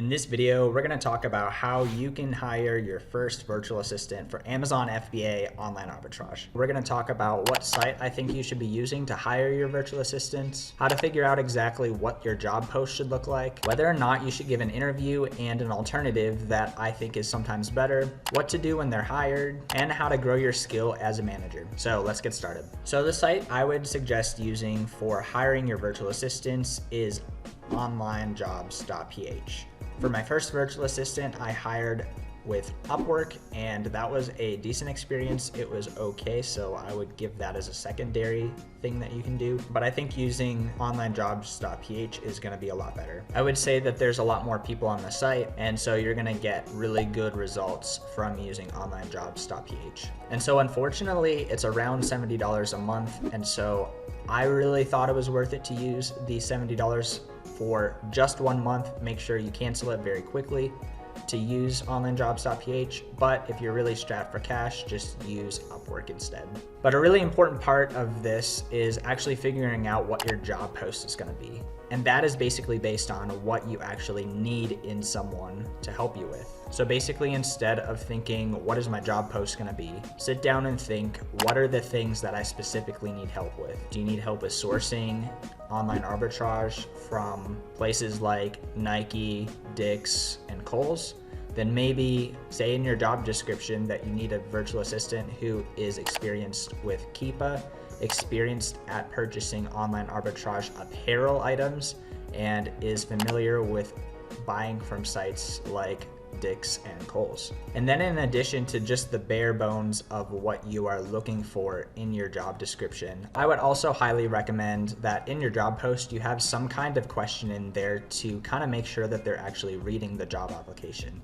In this video, we're going to talk about how you can hire your first virtual assistant for Amazon FBA online arbitrage. We're going to talk about what site I think you should be using to hire your virtual assistants, how to figure out exactly what your job post should look like, whether or not you should give an interview and an alternative that I think is sometimes better, what to do when they're hired, and how to grow your skill as a manager. So let's get started. So the site I would suggest using for hiring your virtual assistants is onlinearbitrage. For my first virtual assistant, I hired with Upwork, and that was a decent experience. It was okay, so I would give that as a secondary thing that you can do. But I think using onlinearbitrage is going to be a lot better. I would say that there's a lot more people on the site, and so you're going to get really good results from using onlinearbitrage. And so unfortunately, it's around $70 a month, and so I really thought it was worth it to use the $70 for just 1 month. Make sure you cancel it very quickly to use onlinearbitrage, but if you're really strapped for cash, just use Upwork instead. But a really important part of this is actually figuring out what your job post is going to be. And that is basically based on what you actually need in someone to help you with. So basically, instead of thinking, what is my job post going to be? Sit down and think, what are the things that I specifically need help with? Do you need help with sourcing online arbitrage from places like Nike, Dick's, and Kohl's? Then maybe say in your job description that you need a virtual assistant who is experienced with 𝗖cie, experienced at purchasing online arbitrage apparel items, and is familiar with buying from sites like Dick's and Kohl's. And then in addition to just the bare bones of what you are looking for in your job description, I would also highly recommend that in your job post you have some kind of question in there to kind of make sure that they're actually reading the job application.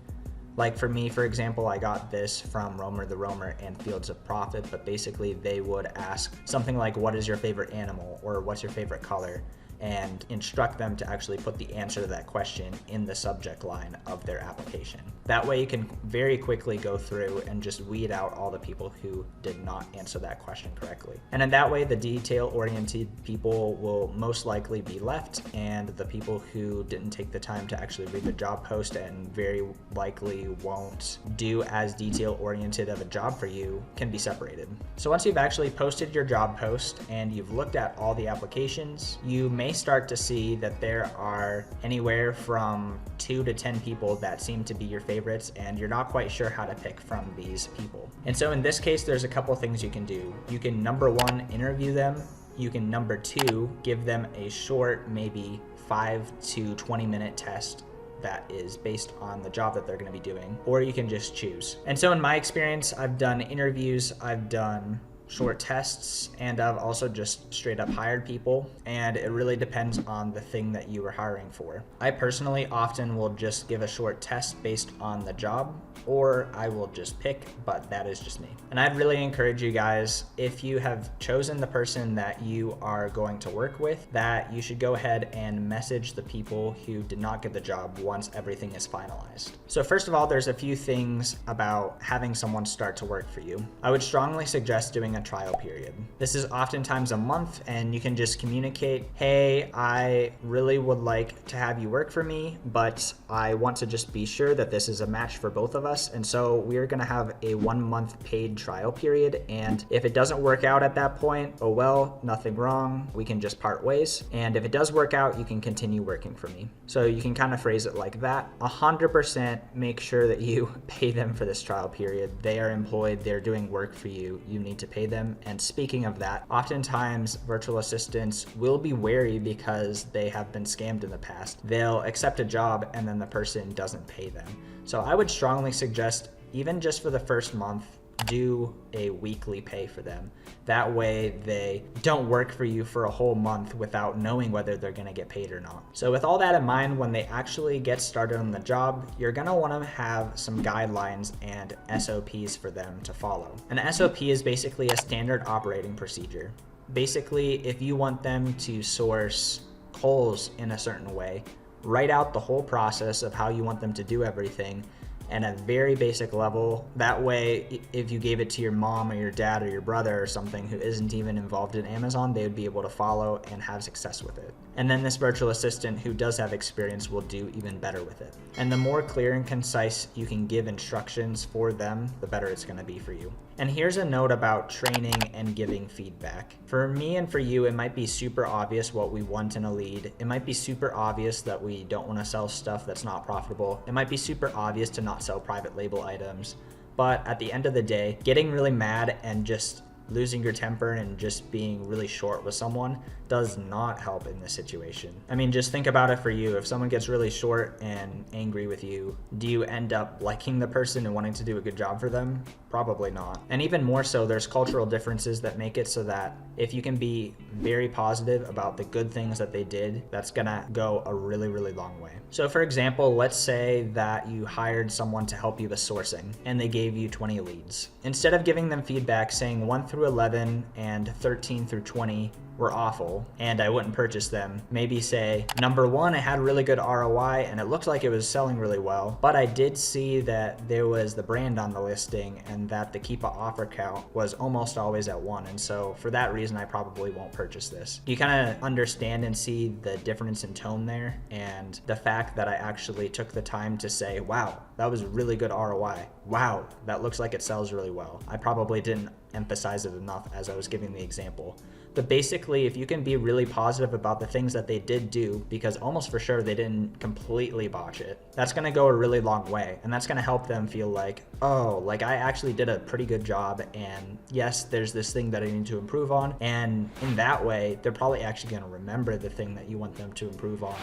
Like for me, for example, I got this from 𝗰𝗲𝗹𝗶𝗹 and 𝗠𝗲𝗋, but basically they would ask something like, what is your favorite animal, or what's your favorite color, and instruct them to actually put the answer to that question in the subject line of their application. That way you can very quickly go through and just weed out all the people who did not answer that question correctly. And in that way, the detail-oriented people will most likely be left, and the people who didn't take the time to actually read the job post and very likely won't do as detail-oriented of a job for you can be separated. So once you've actually posted your job post and you've looked at all the applications, you may start to see that there are anywhere from 2 to 10 people that seem to be your favorites, and you're not quite sure how to pick from these people. And so in this case, there's a couple things you can do. You can, number 1, interview them. You can, number 2, give them a short, maybe 5 to 20 minute test that is based on the job that they're going to be doing, or you can just choose. And so in my experience, I've done interviews, I've done short tests, and I've also just straight up hired people, and it really depends on the thing that you are hiring for. I personally often will just give a short test based on the job, or I will just pick, but that is just me. And I'd really encourage you guys, if you have chosen the person that you are going to work with, that you should go ahead and message the people who did not get the job once everything is finalized. So first of all, there's a few things about having someone start to work for you. I would strongly suggest doing a trial period. This is oftentimes a month, and you can just communicate, hey, I really would like to have you work for me, but I want to just be sure that this is a match for both of us. And so we're going to have a 1 month paid trial period. And if it doesn't work out at that point, oh well, nothing wrong. We can just part ways. And if it does work out, you can continue working for me. So you can kind of phrase it like that. 100% make sure that you pay them for this trial period. They are employed, they're doing work for you. You need to pay them. And speaking of that, oftentimes virtual assistants will be wary because they have been scammed in the past. They'll accept a job and then the person doesn't pay them. So I would strongly suggest, even just for the first month, do a weekly pay for them. That way they don't work for you for a whole month without knowing whether they're going to get paid or not. So with all that in mind, when they actually get started on the job, you're going to want to have some guidelines and SOPs for them to follow. An SOP is basically a standard operating procedure. Basically, if you want them to source Kohl's in a certain way, write out the whole process of how you want them to do everything, and a very basic level. That way, if you gave it to your mom or your dad or your brother or something who isn't even involved in Amazon, they would be able to follow and have success with it. And then this virtual assistant who does have experience will do even better with it. And the more clear and concise you can give instructions for them, the better it's going to be for you. And here's a note about training and giving feedback. For me and for you, it might be super obvious what we want in a lead. It might be super obvious that we don't want to sell stuff that's not profitable. It might be super obvious to not sell private label items. But at the end of the day, getting really mad and just losing your temper and just being really short with someone does not help in this situation. I mean, just think about it for you. If someone gets really short and angry with you, do you end up liking the person and wanting to do a good job for them? Probably not. And even more so, there's cultural differences that make it so that if you can be very positive about the good things that they did, that's gonna go a really, really long way. So for example, let's say that you hired someone to help you with sourcing and they gave you 20 leads. Instead of giving them feedback saying 1 through 11 and 13 through 20 were awful and I wouldn't purchase them, maybe say, number 1, I had really good ROI and it looked like it was selling really well, but I did see that there was the brand on the listing and that the 𝗖cie offer count was almost always at 1, and so for that reason I probably won't purchase this. You kind of understand and see the difference in tone there, and the fact that I actually took the time to say, wow, that was really good ROI. Wow, that looks like it sells really well. I probably didn't emphasize it enough as I was giving the example. But basically, if you can be really positive about the things that they did do, because almost for sure they didn't completely botch it, that's gonna go a really long way. And that's gonna help them feel like, oh, like I actually did a pretty good job, and yes, there's this thing that I need to improve on. And in that way, they're probably actually gonna remember the thing that you want them to improve on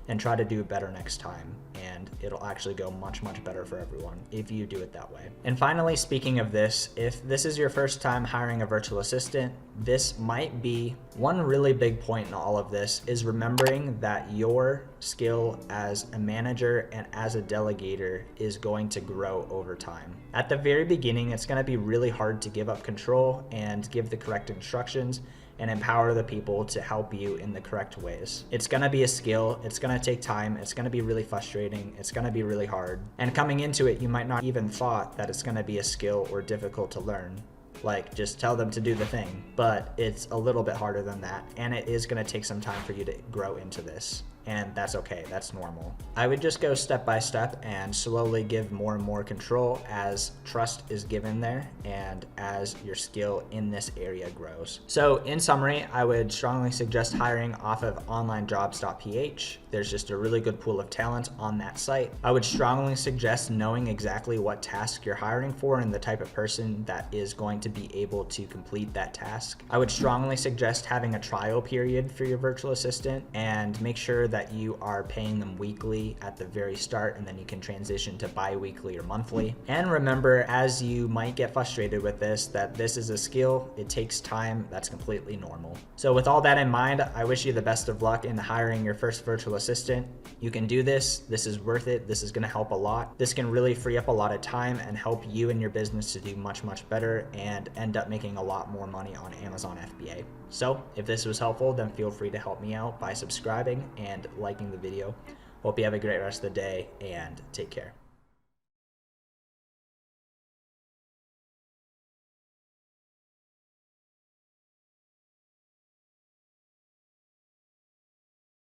and try to do better next time. And it'll actually go much, much better for everyone if you do it that way. And finally, speaking of this, if this is your first time hiring a virtual assistant, this might be one really big point in all of this is remembering that your skill as a manager and as a delegator is going to grow over time. At the very beginning, it's going to be really hard to give up control and give the correct instructions and empower the people to help you in the correct ways. It's gonna be a skill, it's gonna take time, it's gonna be really frustrating, it's gonna be really hard. And coming into it, you might not even thought that it's gonna be a skill or difficult to learn. Like, just tell them to do the thing. But it's a little bit harder than that, and it is gonna take some time for you to grow into this. And that's okay, that's normal. I would just go step by step and slowly give more and more control as trust is given there and as your skill in this area grows. So in summary, I would strongly suggest hiring off of onlinearbitrage. There's just a really good pool of talent on that site. I would strongly suggest knowing exactly what task you're hiring for and the type of person that is going to be able to complete that task. I would strongly suggest having a trial period for your virtual assistant and make sure that you are paying them weekly at the very start, and then you can transition to bi-weekly or monthly. And remember, as you might get frustrated with this, that this is a skill, it takes time, that's completely normal. So with all that in mind, I wish you the best of luck in hiring your first virtual assistant. You can do this, this is worth it, this is gonna help a lot. This can really free up a lot of time and help you and your business to do much, much better and end up making a lot more money on Amazon FBA. So if this was helpful, then feel free to help me out by subscribing and liking the video. Hope you have a great rest of the day and take care.